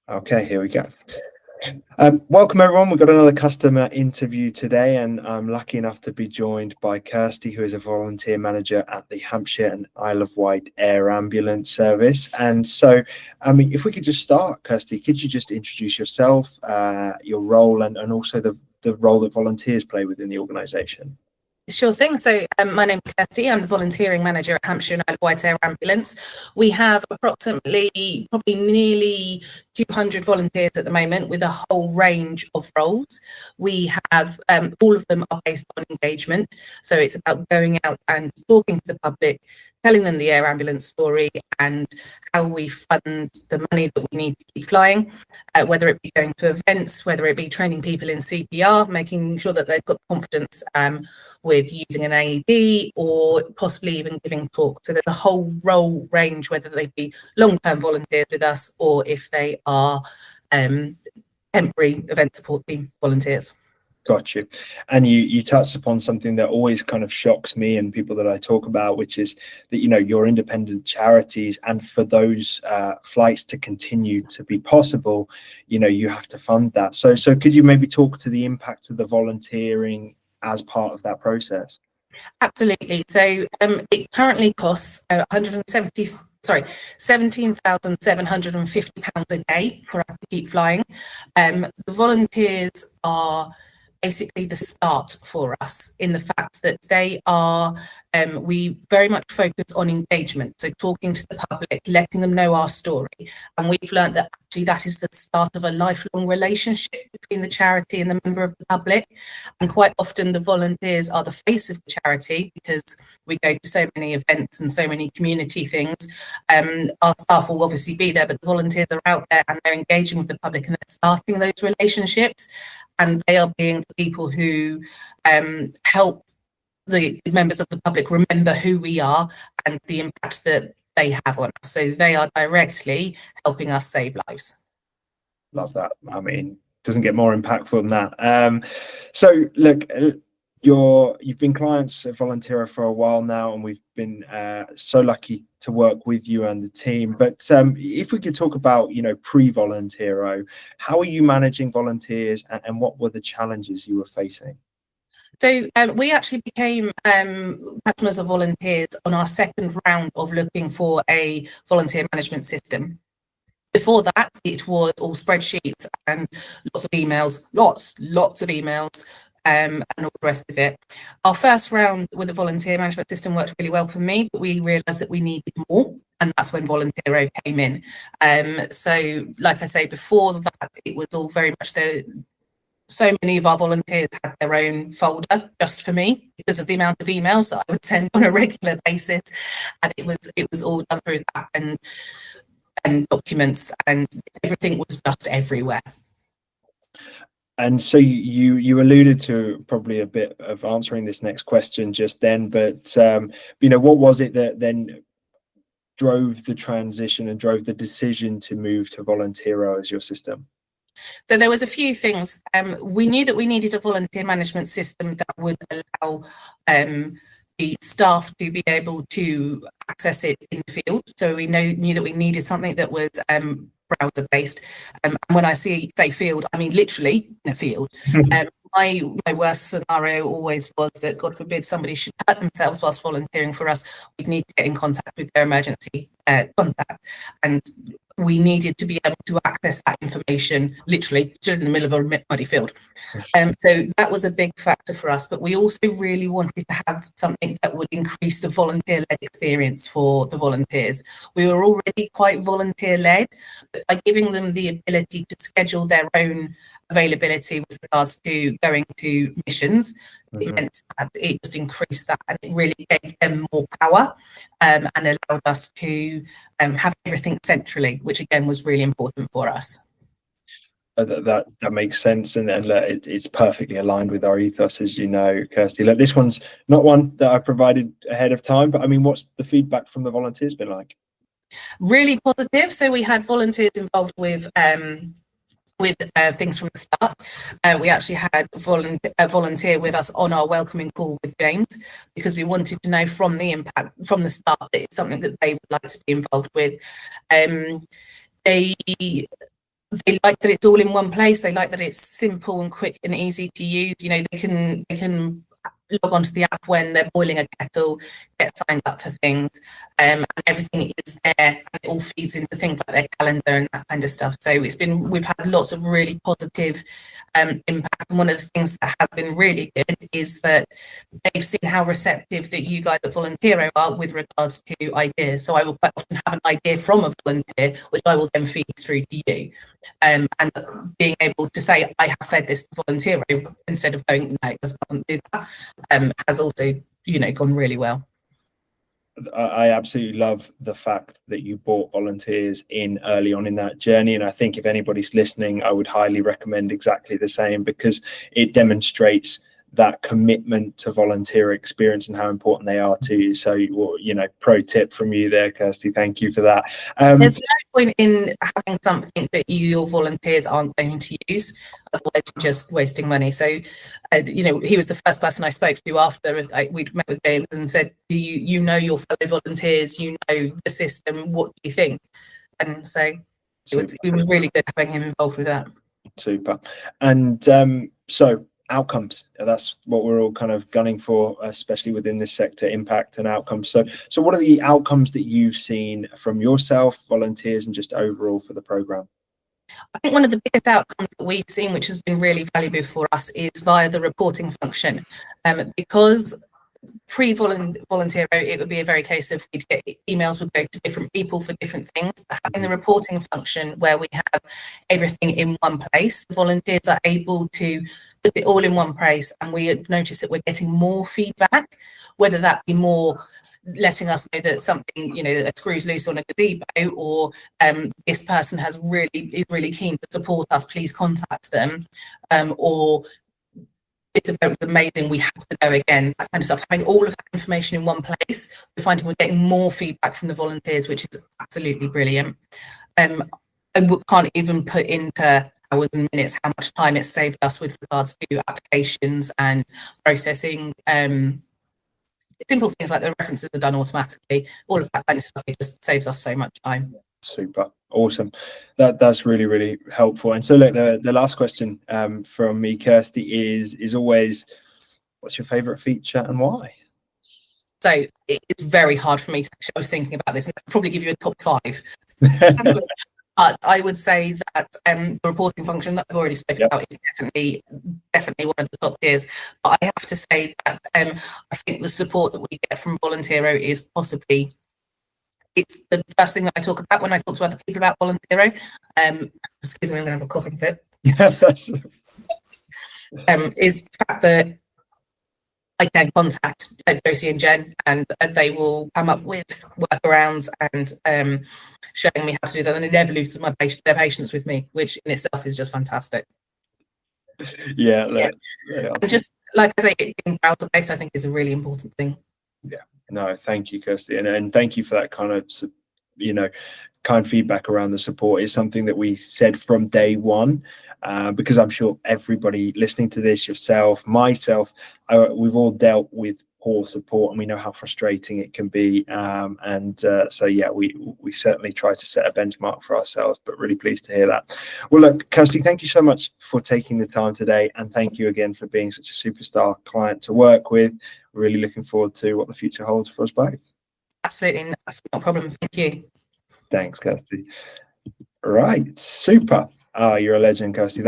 Okay, here we go. Welcome everyone. We've got another customer interview today, and I'm lucky enough to be joined by Kirsty, who is a volunteer manager at the Hampshire and Isle of Wight Air Ambulance Service. And so, I mean, if we could just start, Kirsty, could you just introduce yourself, your role, and also the role that volunteers play within the organisation? Sure thing. So my name's Kirsty. I'm the volunteering manager at Hampshire and Isle of Wight Air Ambulance. We have probably nearly 200 volunteers at the moment with a whole range of roles. We have all of them are based on engagement. So it's about going out and talking to the public, telling them the air ambulance story and how we fund the money that we need to keep flying, whether it be going to events, whether it be training people in CPR, making sure that they've got confidence with using an AED, or possibly even giving talk. So there's a whole role range, whether they be long-term volunteers with us or if they are temporary event support team volunteers. Got you. And you touched upon something that always kind of shocks me and people that I talk about, which is that, you know, you're independent charities, and for those flights to continue to be possible, you know, you have to fund that. So could you maybe talk to the impact of the volunteering as part of that process? Absolutely. So it currently costs £17,750 a day for us to keep flying. The volunteers are basically the start for us, in the fact that they are, we very much focus on engagement, so talking to the public, letting them know our story. And we've learned that actually that is the start of a lifelong relationship between the charity and the member of the public. And quite often the volunteers are the face of the charity, because we go to so many events and so many community things. Our staff will obviously be there, but the volunteers are out there and they're engaging with the public and they're starting those relationships. And they are being the people who help the members of the public remember who we are and the impact that they have on us. So they are directly helping us save lives. Love that. I mean, doesn't get more impactful than that. So look, you've been clients of Volontero for a while now, and we've been so lucky to work with you and the team. But if we could talk about, you know, pre-Volontero, how are you managing volunteers, and what were the challenges you were facing? So we actually became customers of volunteers on our second round of looking for a volunteer management system. Before that, it was all spreadsheets and lots of emails, lots of emails, and all the rest of it. Our first round with the volunteer management system worked really well for me, but we realised that we needed more, and that's when Volontero came in. So like I say, before that, it was all very much so many of our volunteers had their own folder just for me because of the amount of emails that I would send on a regular basis, and it was all done through that and documents, and everything was just everywhere. And so you alluded to probably a bit of answering this next question just then, but you know, what was it that then drove the transition and drove the decision to move to Volontero as your system? So there was a few things. We knew that we needed a volunteer management system that would allow the staff to be able to access it in the field. So we knew that we needed something that was browser based. And when I say field, I mean literally in a field. My worst scenario always was that, God forbid, somebody should hurt themselves whilst volunteering for us. We'd need to get in contact with their emergency contact, and we needed to be able to access that information literally in the middle of a muddy field. So that was a big factor for us, but we also really wanted to have something that would increase the volunteer-led experience for the volunteers. We were already quite volunteer-led, but by giving them the ability to schedule their own availability with regards to going to missions, it meant that it just increased that, and it really gave them more power and allowed us to have everything centrally, which again was really important for us. That makes sense, and it's perfectly aligned with our ethos, as you know, Kirsty. Like, this one's not one that I provided ahead of time, but I mean, what's the feedback from the volunteers been like? Really positive. So we had volunteers involved with things from the start. We actually had a volunteer with us on our welcoming call with James, because we wanted to know from the impact from the start that it's something that they would like to be involved with. They they like that it's all in one place. They like that it's simple and quick and easy to use. You know, they can log onto the app when they're boiling a kettle, get signed up for things, and everything is there, and it all feeds into things like their calendar and that kind of stuff. So we've had lots of really positive impact. And one of the things that has been really good is that they've seen how receptive that you guys at Volunteero are with regards to ideas. So I will quite often have an idea from a volunteer, which I will then feed through to you. And being able to say, I have fed this to Volunteero, instead of going, no, it doesn't do that, has also, you know, gone really well. I absolutely love the fact that you brought volunteers in early on in that journey. And I think if anybody's listening, I would highly recommend exactly the same, because it demonstrates that commitment to volunteer experience and how important they are to you. So, you know, pro tip from you there, Kirsty. Thank you for that. There's no point in having something that your volunteers aren't going to use, otherwise you're just wasting money. So, you know, he was the first person I spoke to after we'd met with James and said, do you know your fellow volunteers? You know the system. What do you think? And so it was really good having him involved with that. Super. And so outcomes, that's what we're all kind of gunning for, especially within this sector, impact and outcomes. So what are the outcomes that you've seen from yourself, volunteers, and just overall for the program? I think one of the biggest outcomes that we've seen, which has been really valuable for us, is via the reporting function, because pre-Volunteero, it would be a very case of we'd get emails would go to different people for different things. But having the reporting function where we have everything in one place, the volunteers are able to put it all in one place, and we have noticed that we're getting more feedback, whether that be more letting us know that something, you know, a screw's loose on a gazebo, or this person is really keen to support us, please contact them, or this event was amazing, we have to go again, that kind of stuff. Having all of that information in one place, we're finding we're getting more feedback from the volunteers, which is absolutely brilliant. And we can't even put into hours and minutes how much time it's saved us with regards to applications and processing. Simple things like the references are done automatically, all of that kind of stuff, it just saves us so much time. Super, awesome. That's really helpful. And so look, the last question from me, Kirsty, is always, what's your favorite feature and why? So it's very hard for me to, I was thinking about this, and I'd probably give you a top 5. But I would say that the reporting function that I've already spoken about is definitely one of the top tiers. But I have to say that I think the support that we get from Volunteero is possibly, it's the first thing that I talk about when I talk to other people about Volunteero. Excuse me, I'm going to have a coughing fit. Yeah, that's... is the fact that I can contact Josie and Jen, and they will come up with workarounds and showing me how to do that, and it never loses their patience with me, which in itself is just fantastic. Yeah. And just like I say, being browser-based, I think, is a really important thing. Yeah, no, thank you, Kirsty, and thank you for that kind of, you know, kind feedback around the support. Is something that we said from day one, because I'm sure everybody listening to this, yourself, myself, we've all dealt with poor support, and we know how frustrating it can be. So yeah, we certainly try to set a benchmark for ourselves, but really pleased to hear that. Well, look, Kirsty, thank you so much for taking the time today, and thank you again for being such a superstar client to work with. Really looking forward to what the future holds for us both. Absolutely, that's not a problem. Thank you. Thanks, Kirsty. Right, super. You're a legend, Kirsty.